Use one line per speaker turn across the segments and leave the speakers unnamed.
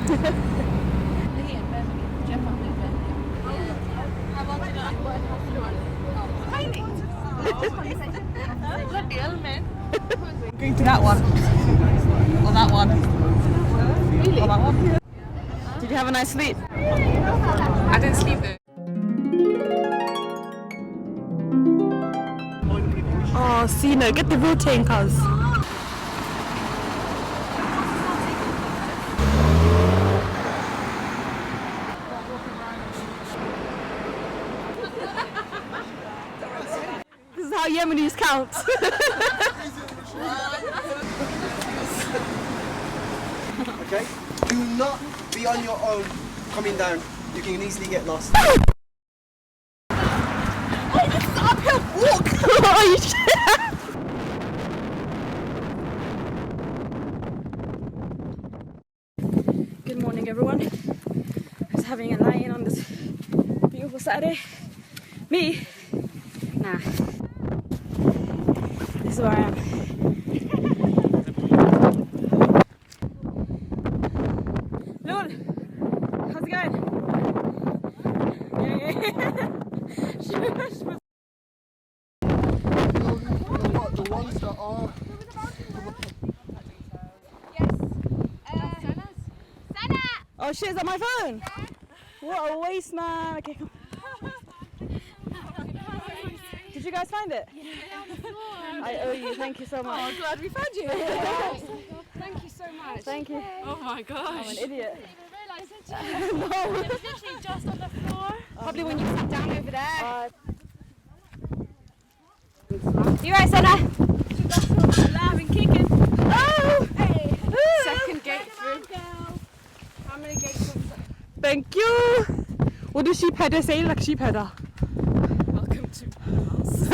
Going to that one. Or that one. Really? Or that one. Did you have a nice sleep? I didn't sleep though. Oh, Sino, get the real thing, cuz. This is how Yemenis count.
Okay? Do not be on your own coming down. You can easily get lost.
Oh, this is an uphill walk! Holy shit! Good morning, everyone. Just having a lie-in on this beautiful Saturday. Me? Nah. This is where I am. Lul! How's it going? Yeah.
The ones that are...
Oh shit, is that my phone? What a waste, man. Okay, come. Did you guys find it?
Yeah, on the floor.
I owe you, thank you so much.
Oh, glad we found you. Thank you so much.
Thank you.
Oh my gosh.
I'm an idiot.
I didn't even realise, did you?
No.
It was literally just on the floor. Probably when you sat down over there. You right, Senna? Alive and kicking.
Oh!
Hey. Second gate through. How many gates was it?
Thank you. What does sheepheader say like sheepheader?
Welcome to my house.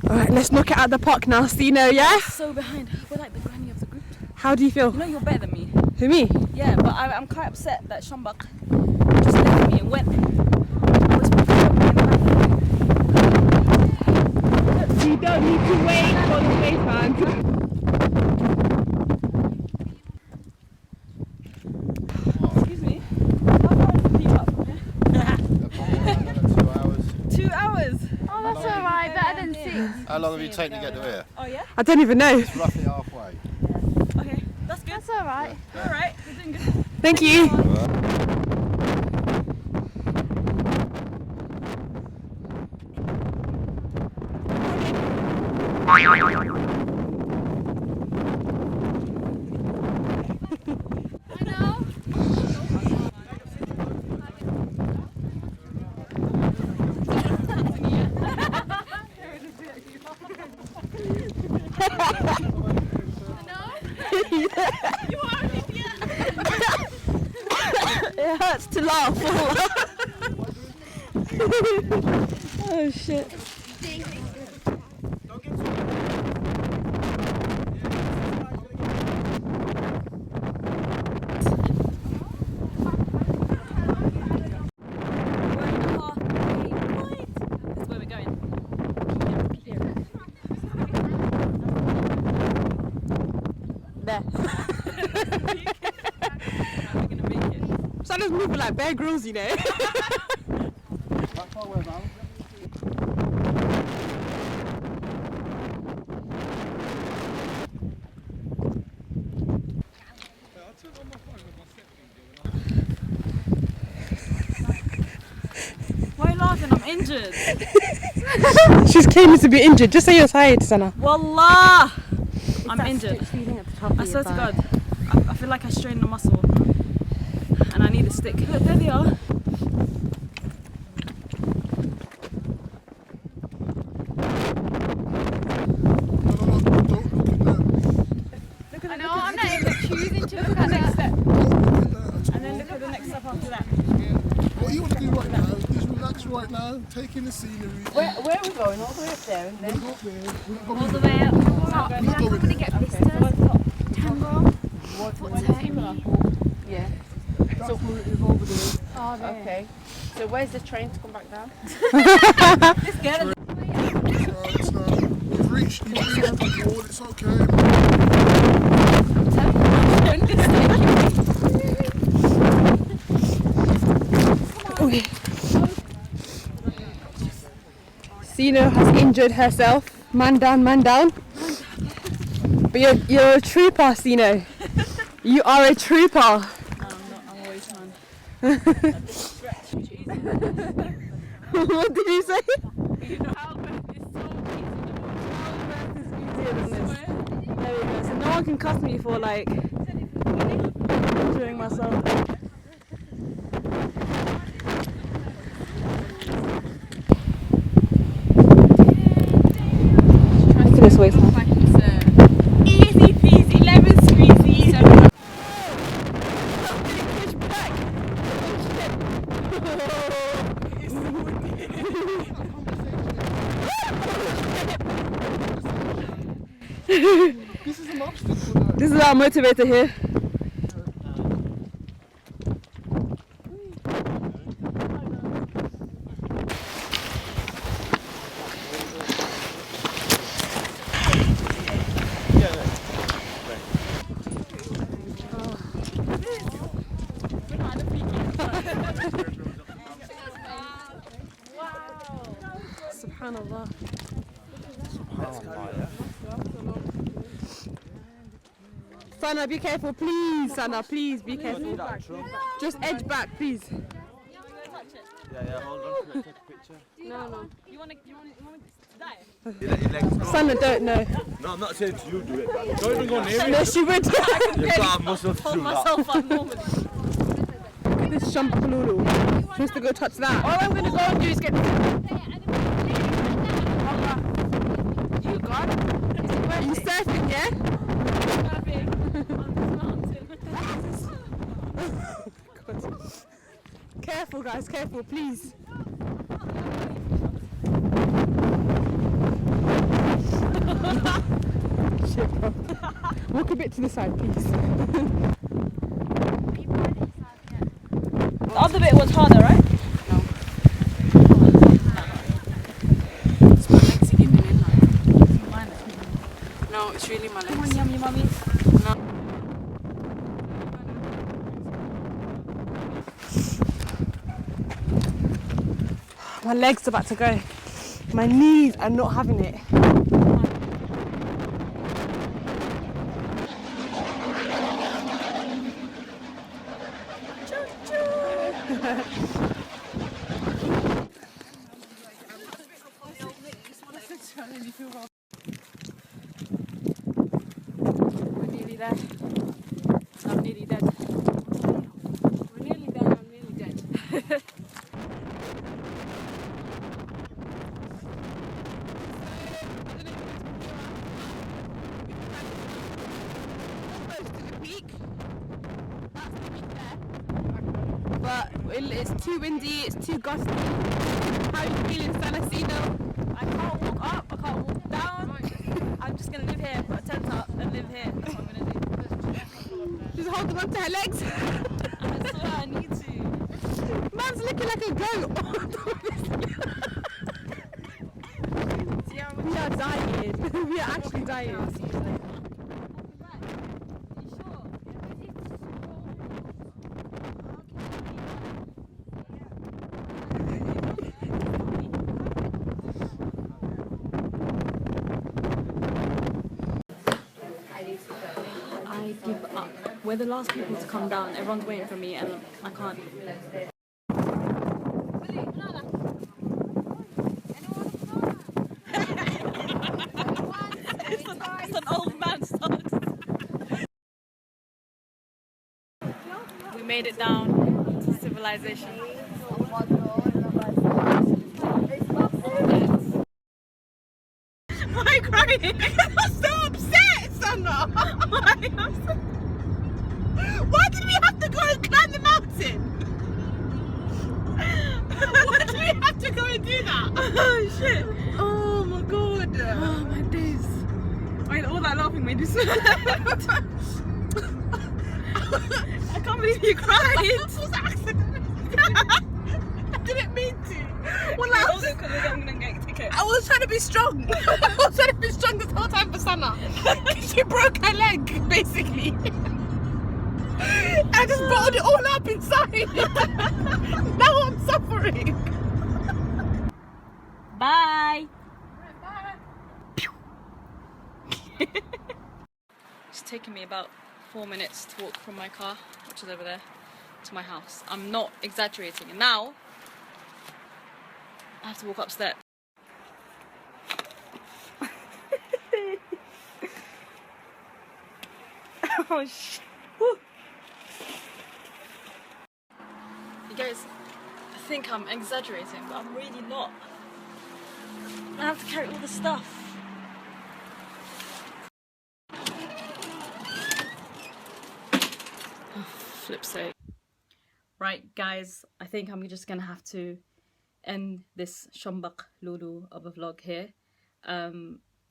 Alright, let's knock it out the park now, Sino, yeah?
So behind. We're like the granny of the group.
How do you feel?
You know you're better than me.
Who, me?
Yeah, but I'm quite upset that Shambak just left me and went. I was
You don't need to wait for the wait man. Excuse me. How far is the peak up from here?
2 hours.
2 hours?
Oh, that's alright, better than 6.
How long have you taken to get to here?
Oh, yeah?
I don't even know.
It's roughly halfway.
Okay, that's good.
That's alright.
Alright, we're doing good. Thank you.
I know.
It hurts to laugh. Oh shit.
That's where we're going.
There.
We're gonna make it.
Santa's moving like Bear Grylls, you know.
How far away now?
Why are you laughing? I'm injured.
She's claiming to be injured. Just say you're tired, Sana.
Wallah! I'm injured. I swear to God. I feel like I strained a muscle. And I need a stick. Look, there they are. I know, I'm not even choosing to look at the next step. And then look at the next step after that.
What you want to do right now is relax right now, take in the scenery.
Where are we going? All the way up there and then?
We're not there. We're not
All
going
the way up.
We're not going there.
Get vistas. Tango.
Yeah.
That's where it is over there.
Oh, okay. So where's the train to come back down?
Right, so you've reached the wall, it's okay.
Sino has injured herself. Man down, man down. But you're a trooper, Sino. You are a trooper.
I'm always fun.
What did you say?
You know how it's so easy.
There we go. So no one can cuss me for like injuring myself. Look at this waistline.
Easy peasy, lemon squeezy.
This is an obstacle now.
This is our motivator here. Subhanallah. Sana, be careful, please. Sana, please be careful. Just edge back, please.
Yeah, hold on to it, take a picture.
No.
You wanna die?
You let your legs go.
Sana, don't know.
No, I'm not saying you do it, but don't even go near it.
No, she would.
You've got muscles to
Hold
do that.
myself up normally.
This Shampakalulu. She wants to go touch that. All I'm gonna go and do is get. You got? Are you surfing, yeah? Careful, guys, careful, please. Shit, bro. Walk a bit to the side, please.
The other bit was harder, right?
It's my legs are giving in now. No, it's really my legs.
Come on, yummy mummy.
No.
My leg's about to go. My knees are not having it.
We're nearly there. I'm nearly dead. We're nearly there, I'm nearly dead.
But it's too windy, it's too gusty. How are you feeling, Sanasiino?
I can't walk up, I can't walk down. I'm just gonna live here, put a tent up and live here. That's what I'm gonna do.
She's holding on to her legs.
I swear I need to.
Man's looking like a goat. We are dying. We are actually dying.
I give up. We're the last people to come down. Everyone's waiting for me and I can't. It's an old man song. We made it down to civilization. Why are you crying? I'm so upset, Sana. Why did we have to go and climb the mountain? Why did we have to go and do that? Oh shit. Oh my god. Oh my days. I mean, all that laughing made you sweat. I can't believe you cried. It was an accident.
was trying to be strong. I was trying to be strong this whole time for Sana. She broke her leg, basically. I just bottled it all up inside. Now I'm suffering.
Bye. It's taken me about 4 minutes to walk from my car, which is over there, to my house. I'm not exaggerating. And now I have to walk upstairs. Oh shit. You guys think I'm exaggerating, but I'm really not. I have to carry all the stuff. Oh, flip's sake. Right, guys, I think I'm just gonna have to end this Shombak Lulu of a vlog here.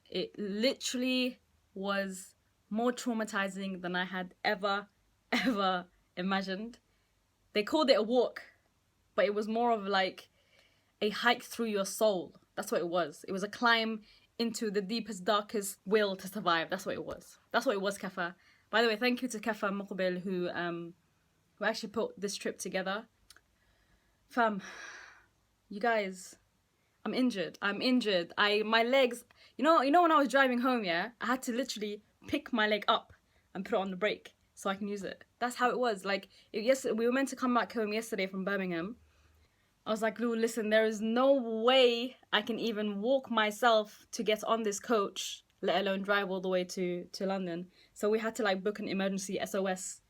It literally was more traumatizing than I had ever imagined. They called it a walk, but it was more of like a hike through your soul. That's what it was. It was a climb into the deepest, darkest will to survive. That's what it was. That's what it was, Kefa. By the way, thank you to Kefa Mokobel who actually put this trip together. Fam, you guys, I'm injured. My legs, you know when I was driving home, yeah, I had to literally pick my leg up and put it on the brake so I can use it. That's how it was. Like, yesterday, we were meant to come back home yesterday from Birmingham. I was like, Lou, listen, there is no way I can even walk myself to get on this coach, let alone drive all the way to London. So we had to like book an emergency SOS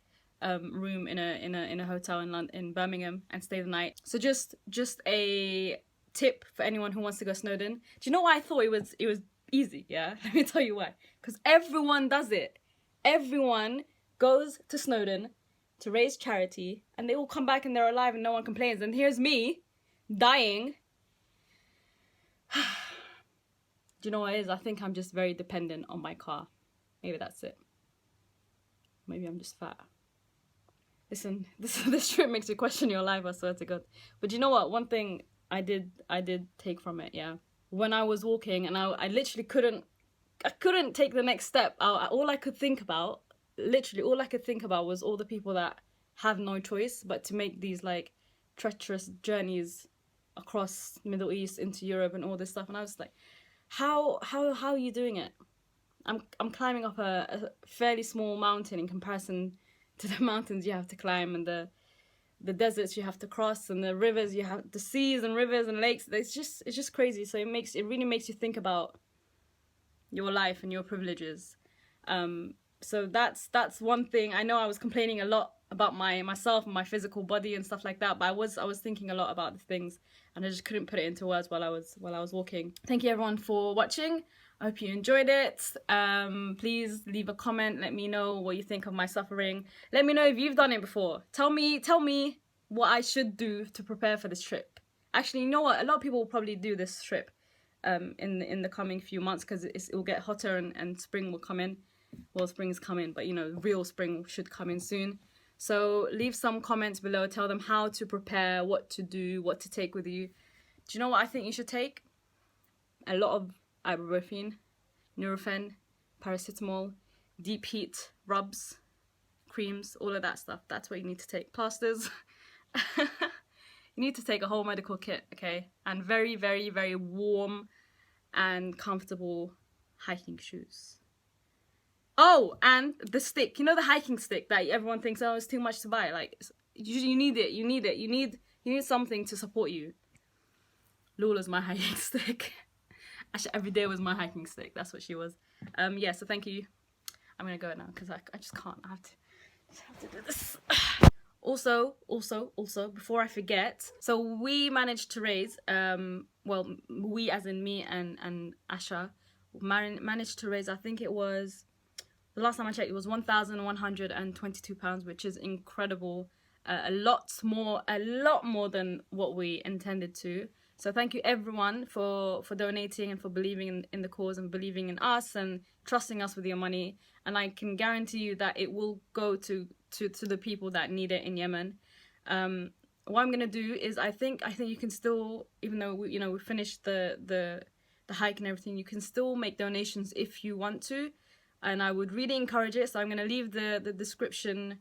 room in a hotel in Birmingham and stay the night. So just a tip for anyone who wants to go Snowdon. Do you know why I thought it was easy? Yeah, let me tell you why. Because everyone does it. Everyone goes to Snowdon to raise charity, and they all come back and they're alive and no one complains. And here's me dying. Do you know what it is? I think I'm just very dependent on my car. Maybe that's it. Maybe I'm just fat. Listen, this trip makes you question your life, I swear to God. But you know what? One thing I did take from it, yeah. When I was walking and I literally couldn't take the next step. All I could think about was all the people that have no choice but to make these like treacherous journeys across the Middle East into Europe and all this stuff. And I was like, how are you doing it? I'm climbing up a fairly small mountain in comparison to the mountains you have to climb and the deserts you have to cross and the rivers you have, the seas and rivers and lakes. It's just crazy. So it really makes you think about your life and your privileges. So that's one thing. I know I was complaining a lot about myself and my physical body and stuff like that, but I was thinking a lot about the things and I just couldn't put it into words while I was walking. Thank you everyone for watching. I hope you enjoyed it. Please leave a comment. Let me know what you think of my suffering. Let me know if you've done it before. Tell me what I should do to prepare for this trip. Actually, you know what? A lot of people will probably do this trip in the coming few months because it will get hotter and spring will come in. Well, spring's coming, but you know, real spring should come in soon. So leave some comments below. Tell them how to prepare, what to do, what to take with you. Do you know what I think you should take? A lot of ibuprofen, Nurofen, paracetamol, deep heat rubs, creams, all of that stuff. That's what you need to take. Plasters. You need to take a whole medical kit, okay? And very, very, very warm and comfortable hiking shoes. Oh, and the stick. You know the hiking stick that everyone thinks, oh, it's too much to buy. Like, you need it. You need it. You need something to support you. Lula's my hiking stick. Actually, every day was my hiking stick. That's what she was. Yeah, so thank you. I'm gonna go now because I just can't. I have to do this. Also, before I forget, so we managed to raise, well, we as in me and Asha, managed to raise, I think it was, the last time I checked, it was £1,122, which is incredible. A lot more than what we intended to. So thank you everyone for donating and for believing in the cause and believing in us and trusting us with your money. And I can guarantee you that it will go to the people that need it in Yemen. What I'm gonna do is I think you can still, even though we finished the the hike and everything, you can still make donations if you want to, and I would really encourage it. So I'm gonna leave the description.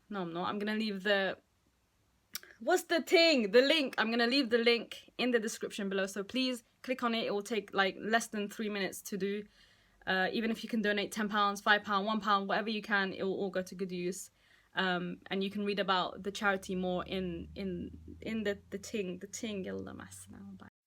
No, I'm not. I'm gonna leave the link. I'm gonna leave the link in the description below. So please click on it. It will take like less than 3 minutes to do. Even if you can donate £10, £5, £1, whatever you can, it will all go to good use. And you can read about the charity more in the ting. Yalla mas now. Bye.